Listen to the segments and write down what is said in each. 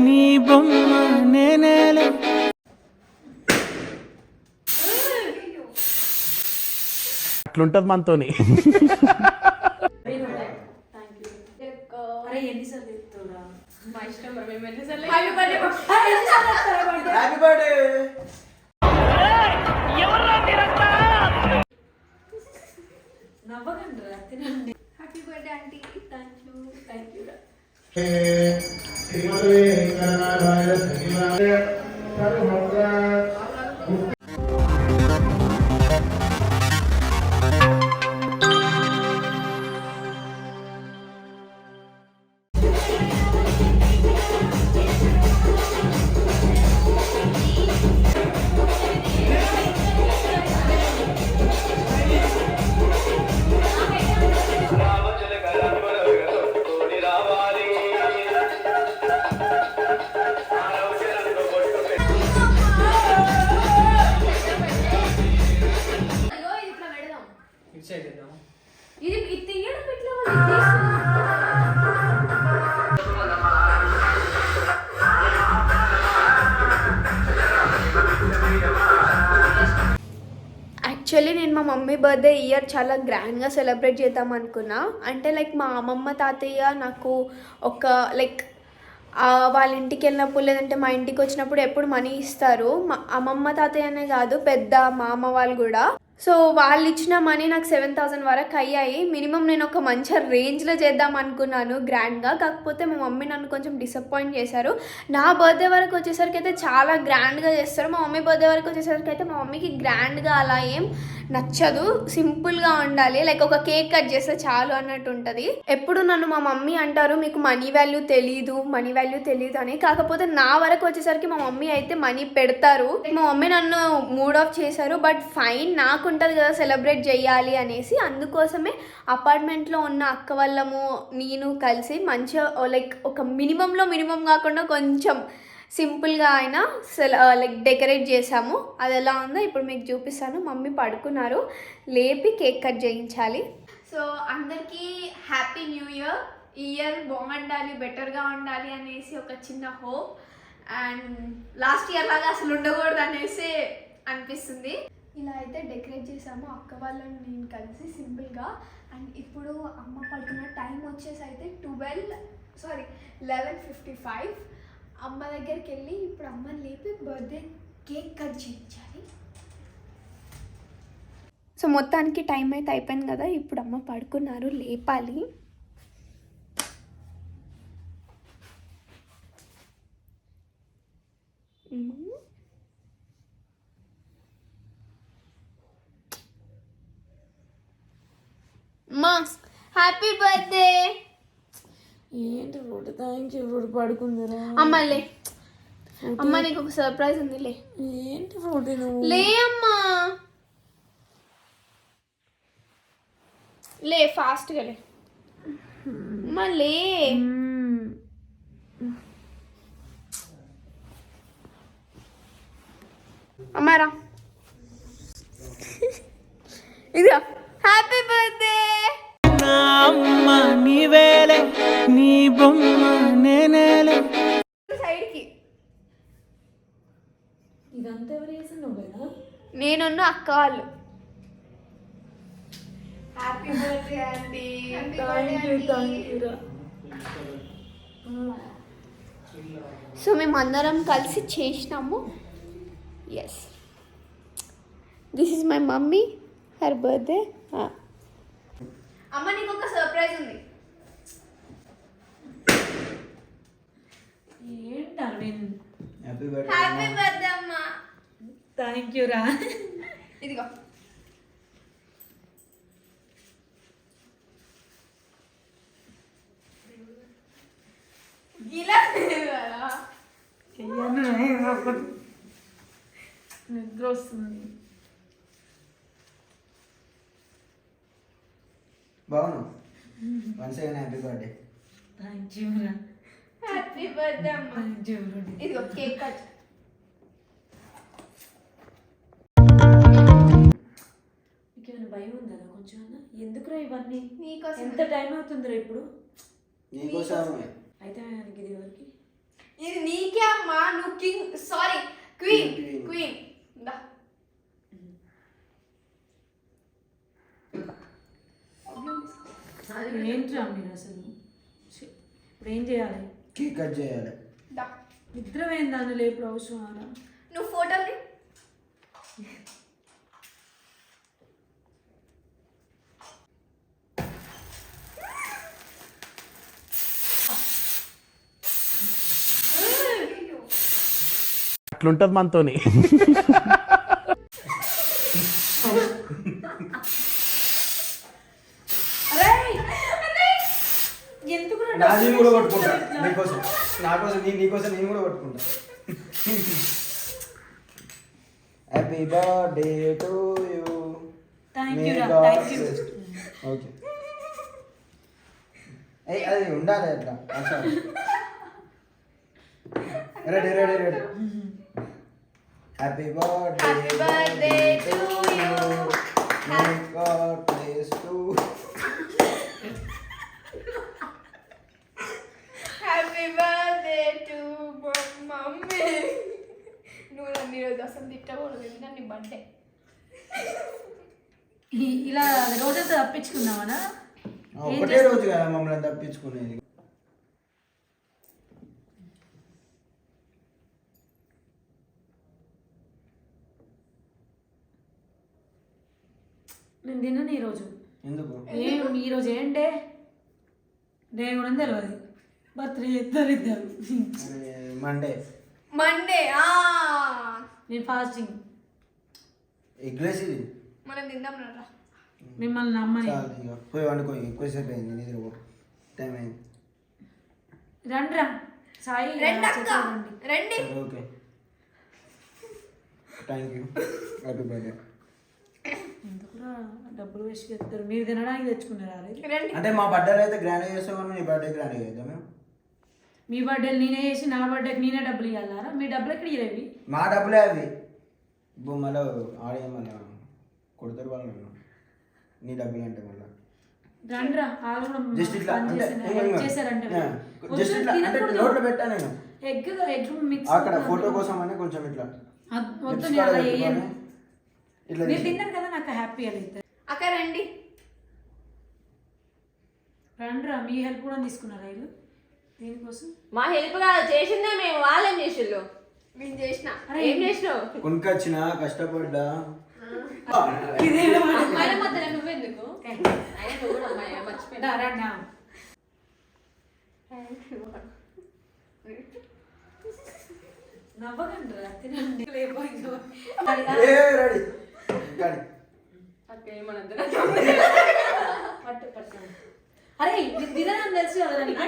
నీ బొమ్మ నేనేలే. అట్లుంటది మనతోని. Happy birthday aunty. Thank you. ఇది తీయడం ఎట్లా? యాక్చువల్లీ నేను మా మమ్మీ బర్త్డే ఇయర్ చాలా గ్రాండ్గా సెలబ్రేట్ చేద్దాం అనుకున్నా. అంటే లైక్ మా అమ్మమ్మ తాతయ్య నాకు ఒక లైక్ వాళ్ళ ఇంటికి వెళ్ళినప్పుడు లేదంటే మా ఇంటికి వచ్చినప్పుడు ఎప్పుడు మనీ ఇస్తారు. మా అమ్మమ్మ తాతయ్యనే కాదు, పెద్ద మామ వాళ్ళు కూడా. సో వాళ్ళు ఇచ్చిన మనీ నాకు 7,000 వరకు అయ్యాయి. మినిమం నేను ఒక మంచి రేంజ్లో చేద్దాం అనుకున్నాను గ్రాండ్గా. కాకపోతే మా మమ్మీ నన్ను కొంచెం డిసప్పాయింట్ చేశారు. నా బర్త్డే వరకు వచ్చేసరికి అయితే చాలా గ్రాండ్గా చేస్తారు. మా మమ్మీ బర్త్డే వరకు వచ్చేసరికి అయితే మా మమ్మీకి గ్రాండ్గా అలా ఏం నచ్చదు, సింపుల్గా ఉండాలి, లైక్ ఒక కేక్ కట్ చేస్తే చాలు అన్నట్టు ఉంటుంది. ఎప్పుడు నన్ను మా మమ్మీ అంటారు మీకు మనీ వాల్యూ తెలీదు అని. కాకపోతే నా వరకు వచ్చేసరికి మా మమ్మీ అయితే మనీ పెడతారు. మా మమ్మీ నన్ను మూడ్ ఆఫ్ చేశారు. బట్ ఫైన్, నాకు ఉంటుంది కదా సెలబ్రేట్ చేయాలి అనేసి. అందుకోసమే అపార్ట్మెంట్లో ఉన్న అక్క వాళ్ళము నేను కలిసి మంచిగా లైక్ ఒక మినిమం కాకుండా కొంచెం సింపుల్గా అయినా లైక్ డెకరేట్ చేసాము. అది ఎలా ఉందో ఇప్పుడు మీకు చూపిస్తాను. మమ్మీ పడుకున్నారు, లేపి కేక్ కట్ చేయించాలి. సో అందరికీ హ్యాపీ న్యూ ఇయర్. ఈ ఇయర్ బాగుండాలి, బెటర్గా ఉండాలి అనేసి ఒక చిన్న హోప్. అండ్ లాస్ట్ ఇయర్ లాగా అసలు ఉండకూడదు అనేసి అనిపిస్తుంది. ఇలా అయితే డెకరేట్ చేసాము అక్క వాళ్ళని నేను కలిసి సింపుల్గా. అండ్ ఇప్పుడు అమ్మ పడుకున్న టైం వచ్చేసి అయితే 11:55. అమ్మ దగ్గరికి వెళ్ళి ఇప్పుడు అమ్మని లేపి బర్త్డే కేక్ కట్ చేయించాలి. సో మొత్తానికి టైం అయితే అయిపోయింది కదా. ఇప్పుడు అమ్మ పడుకున్నారు, లేపాలి. అమ్మా హ్యాపీ బర్త్డే. ఏంటి ఫోటో? Thank you. ఫోటో పడుకుందరా అమ్మలే. అమ్మ నీకు ఒక సర్ప్రైజ్ ఉంది. లే. ఏంటి ఫోటో? లే అమ్మా, లే ఫాస్ట్గా లే. అమ్మా లే. అమ్మారా ఇదిగా హ్యాపీ బర్త్డే. నా అమ్మ నీవేలే, నీ బొమ్మ నేనేలే. సైడ్కి ఇదంతా ఎవరు చేసిన కదా? నేనున్న అక్క వాళ్ళు. Happy birthday aunty. సో మేము అందరం కలిసి చేసినాము. Yes, this is my mummy, her birthday. అమ్మ నీకు ఒక సర్ప్రైజ్ ఉంది. ఏంటి అరవింద్? హ్యాపీ బర్త్డే అమ్మ. థ్యాంక్ యూ రా. ఇదిగో ఇలా నిద్ర వస్తుంది. బాగున్నావు. Once again happy birthday. Thank you రా. హ్యాపీ బర్త్డే అమ్మ. Thank you. ఇదిగో కేక్ కట్. నీకేమైనా భయం ఉందా కొంచెం? ఎందుకురా ఇవన్నీ? నీకోసం. ఎంత టైం అవుతుందిరా ఇప్పుడు? నీకోసమే. అయితే ఇది ఎవరికి? ఇది నీకే అమ్మా, నువ్వు కింగ్, సారీ క్వీన్. క్వీన్ దా. ఏంట్రా మీరు అసలు? ఇప్పుడు ఏం చేయాలి? కేక్ కట్ చేయాలి. దా. నిద్ర పోయిందాన్ని లేపు అవసరం. నువ్వు ఫోటోని అట్లుంటది మనతోని. ఎందుకు నేను కూడా కొట్టుకుంటా నీకోసం, నీకోసం నేను కూడా కొట్టుకుంటా. Happy birthday to you. Okay, అది ఉండాలి అట్లా. Ready ready ready. Happy birthday to you. May God bless to. Happy birthday to mummy. నువ్వు నన్ను ఈరోజు అసలు తిట్టకూడదు, ఎందుకంటే నీ బర్త్డే. ఇలా రోజంతా తప్పించుకున్నావనా? ఒకటే రోజు కదా మమ్మల్ని తప్పించుకునేది. నేను తిన్నాను ఈరోజు. ఎందుకు? ఈరోజు ఏంటే దేవుడు తెలియదు. బర్త్డే ఇద్దరు మండే. మండే నేను ఫాస్టింగ్. ఎగ్లెస్ ఇది మనం తిందాం రా. మిమ్మల్ని నమ్మని. పోయి వండుకో, ఎక్కువసేపు అయింది నిద్రపో, టైం అయింది. రండి సాయి, రండి. Okay, thank you. Happy birthday. ఎందుకురా డబ్బులు వేసి చెప్తారు? మీరు తినడానికి తెచ్చుకున్నారా? అంటే మా బర్త్డే అయితే గ్రాండ్గా చేస్తాం, కానీ నీ బర్త్డే గ్రాండ్గా చేద్దాం మేము. మీ బర్త్డేలు నేనే చేసి నా బర్త్డేకి నేనే డబ్బులు ఇవ్వాలారా? మీ డబ్బులు ఎక్కడ ఇవ్వవి? మా డబ్బులే అవి. మళ్ళీ ఆడే మళ్ళీ కొడతారు వాళ్ళు నన్ను. నీ డబ్బులు అంటే మళ్ళీ రండ్రా. వాళ్ళు జస్ట్ ఇట్లా చేశారంటే జస్ట్ ఇట్లా అంటే నోట్లో పెట్టా నేను. ఎగ్ మిక్స్ అక్కడ ఫోటో కోసం అని కొంచెం ఇట్లా వద్దు. ఇట్లా మీరు తిన్నారు కదా, నాకు హ్యాపీ అయితే. అక్క రండి. రండ్రా. మీ హెల్ప్ కూడా తీసుకున్నారా వీళ్ళు దీనికోసం? మా హెల్ప్ కాదు చేసిందే మేము, వాళ్ళేం చేసిళ్ళు? నేను చేసిన. ఏం చేసినావు? కొనుకొచ్చిన కష్టపడ్డా. అమ్మాయిల మధ్యలో నువ్వెందుకు? అయినా నువ్వు కూడా అమ్మాయి మర్చిపోయినా. రండి. నవ్వకండి రా, తినండి. రెడీ. అక్క ఏమనద్దు. పట్టు. అరే మీరు తినని తెలుసు కదా నీకు.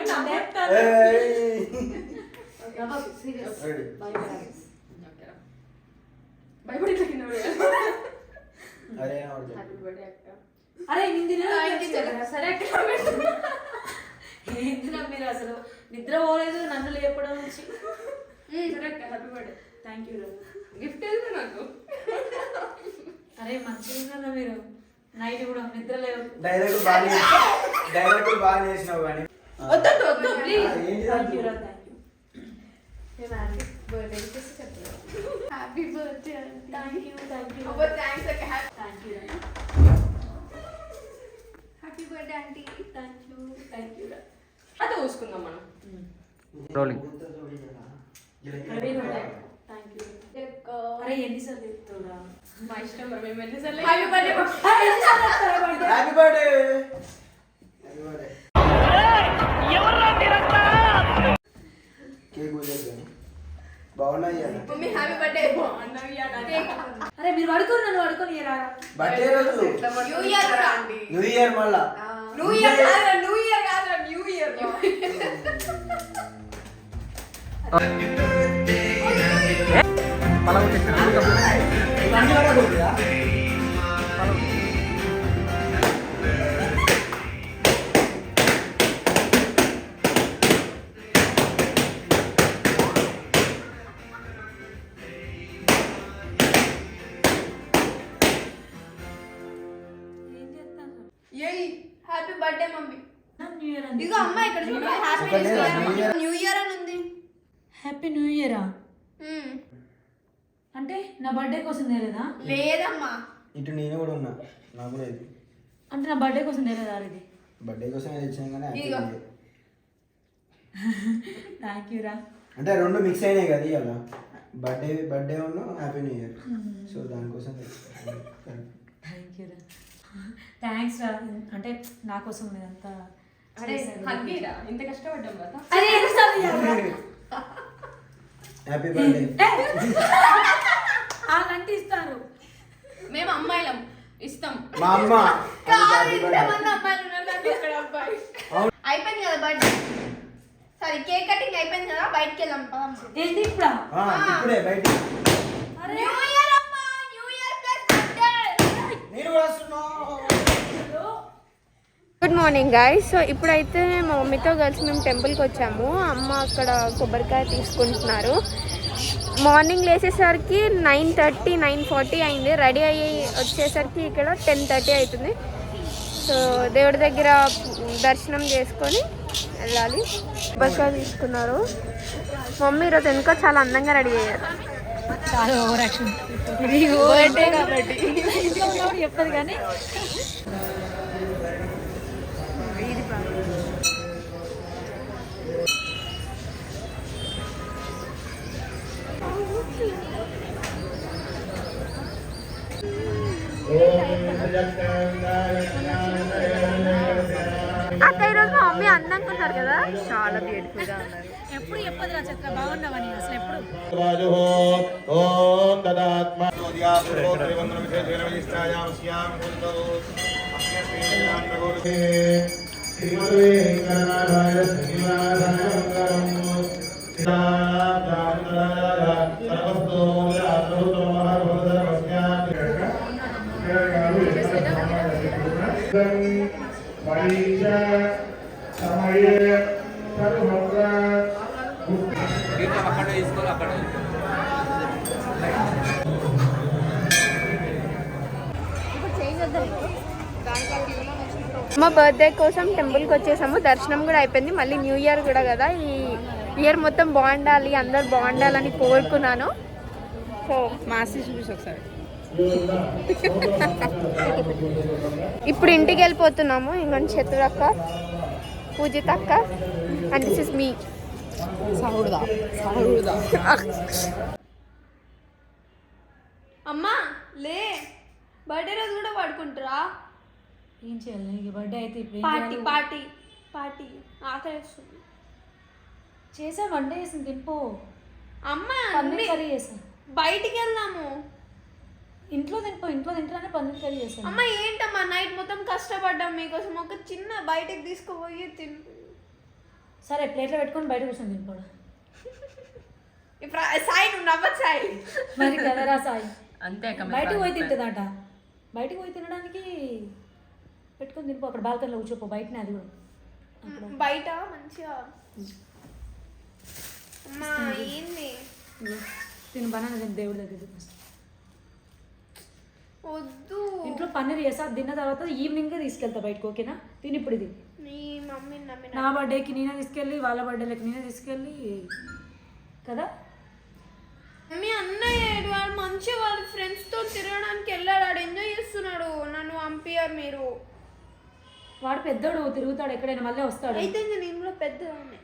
అరే నేను తిన. సరే అక్క. ఏంటిరా మీరు అసలు నిద్ర పోలేదు నన్ను లేపడం నుంచి. సరే అక్క, happy birthday. Thank you. Gift ఏది నాకు? అరే మంచిగా మీరు నైట్ కూడా నిద్ర లేవు. డైరెక్ట్ బాగా చేసినావు కానీ. వద్దు please. Thank you. Happy birthday. Thank you. Thanks అక్క. Thank you. Happy birthday aunty. Thank you. అది చూసుకుందాం మనం. రోలింగ్. Thank you. అరే ఎన్నిసార్లు చెప్తావురా? మా ఇష్టం మరి, మేము ఎన్నిసార్లు. Happy birthday. Happy birthday. Cake బాగున్నాయి. Mummy happy birthday. అరే మీరు పడుకోరు, నన్ను పడుకొని రారా. బర్త్డే రోజు న్యూ ఇయర్ కూడా ఆంటీ. న్యూ ఇయర్ మళ్ళా. న్యూ ఇయర్ కాదు, new year. Happy birthday mummy. New year ఇదిగో అమ్మ ఇక్కడ చూడు, హ్యాపీ న్యూ ఇయర్ అని ఉంది. హ్యాపీ న్యూ ఇయరా మ్మ్. అంటే నా బర్త్డే కోసం తేలేదా? లేదమ్మా. ఇటు నేను కూడా ఉన్నా, నాకు కూడా ఇది అంటే నా బర్త్డే కోసం తేలేదా ఇది? బర్త్డే కోసం తెచ్చాను కానీ హ్యాపీ ఇదిగో. New year. థ్యాంక్ యూ రా. అంటే రెండు మిక్స్ అయినాయి కదా ఇవాళ, బర్త్డే ఉన్న హ్యాపీ న్యూ ఇయర్. సో దానికోసం తెచ్చాను. థ్యాంక్ యూ రా. థ్యాంక్స్ రా. అంటే నా కోసం మీరంతా అరే హగ్గీరా ఇంత కష్టపడ్డాం కదా. అరే ఎన్నిసార్లు చెప్పాలి? Happy birthday. వాళ్ళంటే ఇస్తారు. మేము అమ్మాయిలం ఇస్తాం. మా అమ్మ కాదు, ఇంతమంది అమ్మాయిలు ఉన్నారు కానీ ఇక్కడ అబ్బాయి. అయిపోయింది కదా బర్త్డే, సరే కేక్ కటింగ్ అయిపోయింది కదా, బయటికి వెళ్దాం పదమ్మా. ఏంటి ఇప్పుడా? ఇప్పుడే బయట న్యూ ఇయర్ అమ్మా, న్యూ ఇయర్ ప్లస్ బర్త్డే. నేను కూడా వస్తున్నా. Good morning guys. సో ఇప్పుడైతే మా మమ్మీతో కలిసి మేము టెంపుల్కి వచ్చాము. అమ్మ అక్కడ కొబ్బరికాయ తీసుకుంటున్నారు. మార్నింగ్ లేచేసరికి 9:30 9:40 అయింది. రెడీ అయ్యి వచ్చేసరికి ఇక్కడ 10:30 అవుతుంది. సో దేవుడి దగ్గర దర్శనం చేసుకొని వెళ్ళాలి. కొబ్బరికాయ తీసుకున్నారు. మమ్మీ ఈరోజు ఎందుకో చాలా అందంగా రెడీ అయ్యారు. చాలా ఓవర్ యాక్షన్. బర్త్డే కాబట్టి ఇంట్లో ఉన్నప్పుడు చెప్పదు కానీ అక్క ఈరోజు మా మమ్మీ అందంగా ఉన్నారు కదా, చాలా బ్యూటిఫుల్ గా ఉన్నారు. ఎప్పుడు చెప్పదు రా చక్ర బాగున్నావని అసలు ఎప్పుడు. మా బర్త్డే కోసం టెంపుల్కి వచ్చేసాము. దర్శనం కూడా అయిపోయింది. మళ్ళీ న్యూ ఇయర్ కూడా కదా, ఈ ఇయర్ మొత్తం బాగుండాలి, అందరు బాగుండాలని కోరుకున్నాను. సో ఇప్పుడు ఇంటికి వెళ్ళిపోతున్నాము. ఇంకొంచెం చతుర్ అక్క, పూజిత అక్క అండ్ దిస్ ఇస్ మీ. అమ్మా లే, బర్త్డే రోజు కూడా పడుకుంటారా? ఏం చేయాలి నీకు బర్త్డే అయితే ఇప్పుడు పార్టీ పార్టీ పార్టీ ఆకలిస్తుంది. చేసా వంట చేసింది తింపో. అమ్మా పన్నీర్ కర్రీ చేసా. బయటికి వెళ్దాము. ఇంట్లో తింపో. ఇంట్లో తింటానే పన్నీర్ కర్రీ చేసాను. అమ్మ ఏంటమ్మా, నైట్ మొత్తం కష్టపడ్డాం మీకోసం, ఒక చిన్న బయటికి తీసుకుపోయి తిను. సరే ప్లేట్లో పెట్టుకొని బయట కూర్చొని తింపోడా. ఇప్పుడు సాయి నువ్వు నవ్వదు సాయి. మరి కదరా సాయి. అంతే బయటకు పోయి తింటుందట. బయటకు పోయి తినడానికి పెట్టుకొని తినిపో. అక్కడ బాల్కనీలో కూర్చోపో. బయటనే అది కూడా బయట మంచిగా. అమ్మా ఏంది తిని బనానా తిని దేవుడి దగ్గర వద్దు. ఇంట్లో పన్నీర్ చేసా. తిన్న తర్వాత ఈవినింగ్గా తీసుకెళ్తా బయటకు. ఓకేనా? తిని ఇప్పుడు ఇది నీ మమ్మీ నమ్మిన. నా బర్త్డేకి నేనే తీసుకెళ్ళి, వాళ్ళ బర్త్డేలకి నేనే తీసుకెళ్ళి కదా. మమ్మీ అన్నయ్య వాడు మంచి వాళ్ళ ఫ్రెండ్స్తో తిరగడానికి వెళ్ళాడు, వాడు ఎంజాయ్ చేస్తున్నాడు. నన్ను పంపియారు మీరు. వాడు పెద్దోడు, తిరుగుతాడు ఎక్కడైనా, మళ్ళీ వస్తాడు. అయితే నేను కూడా పెద్దదాన్ని.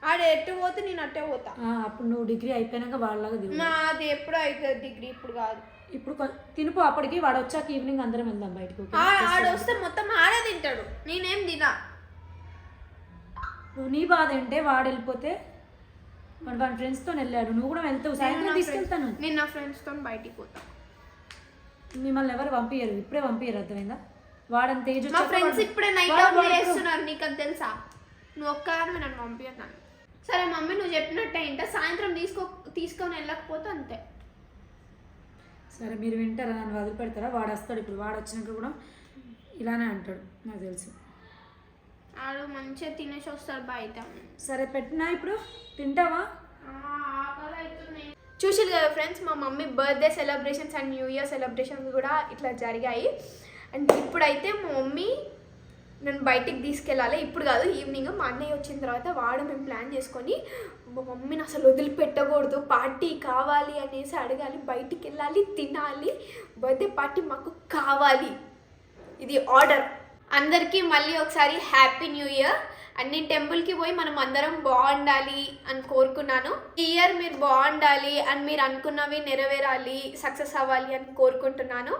ఆడ ఎట్టు పోతే నేను అట్టే పోతా. అప్పుడు నువ్వు డిగ్రీ అయిపోయినాక వాళ్ళలాగా తిరుగు. నాది ఎప్పుడు అవుతుంది డిగ్రీ, ఇప్పుడు కాదు. ఇప్పుడు తినుపో. అప్పటికి వాడు వచ్చాక ఈవినింగ్ అందరం వెళ్దాం బయటకు. ఆడ వస్తే మొత్తం ఆడే తింటాడు, నేనేం తినా. నువ్వు నీ బాధ అంటే వాడు వెళ్ళిపోతే వాడి ఫ్రెండ్స్తో వెళ్ళాడు, నువ్వు కూడా వెళ్తావు. సాయంత్రం తీసుకెళ్తాను. నేను నా ఫ్రెండ్స్తో బయటికి పోతా. మిమ్మల్ని ఎవరు పంపించరు, ఇప్పుడే పంపించరు. అర్థమైందా? వాడంత ఏజ్ మా ఫ్రెండ్స్ ఇప్పుడే నైట్ అవుట్ చేస్తున్నారు, నీకు అది తెలుసా? నువ్వు ఒక్కదాన్ని నన్ను పంపించాను. సరే మమ్మీ నువ్వు చెప్పినట్టే ఇంట, సాయంత్రం తీసుకొని వెళ్ళకపోతే అంతే. సరే మీరు వింటారా? నన్ను వదిలిపెడతారా? వాడు వస్తాడు. ఇప్పుడు వాడు వచ్చినాక కూడా ఇలానే అంటాడు నాకు తెలుసు. ఆడు మంచిగా తినేసి వస్తాడు బయట. సరే పెట్టినా ఇప్పుడు తింటావా? చూసారు కదా ఫ్రెండ్స్, మా mummy birthday celebrations and new year celebrations కూడా ఇట్లా జరిగాయి. అండ్ ఇప్పుడైతే మా మమ్మీ నన్ను బయటికి తీసుకెళ్ళాలి. ఇప్పుడు కాదు, ఈవినింగ్ మా అన్నయ్య వచ్చిన తర్వాత వాడు మేము ప్లాన్ చేసుకొని మా మమ్మీని అసలు వదిలిపెట్టకూడదు, పార్టీ కావాలి అనేసి అడగాలి, బయటికి వెళ్ళాలి, తినాలి, బర్త్డే పార్టీ మాకు కావాలి, ఇది ఆర్డర్. అందరికీ మళ్ళీ ఒకసారి హ్యాపీ న్యూ ఇయర్. అన్ని టెంపుల్కి పోయి మనం అందరం బాగుండాలి అని కోరుకున్నాను. ఈ ఇయర్ మీరు బాగుండాలి అని మీరు అనుకున్నవి నెరవేరాలి, సక్సెస్ అవ్వాలి అని కోరుకుంటున్నాను.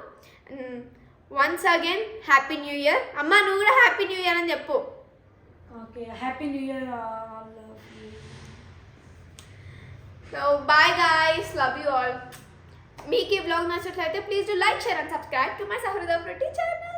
Once again happy new year. అమ్మ నువ్వు కూడా హ్యాపీ న్యూ ఇయర్ అని చెప్పు. Okay, happy new year. So bye guys, love you all. మీకు ఈ బ్లాగ్ నచ్చినట్లయితే please do like, share and subscribe to my Sahrudaya pretty channel.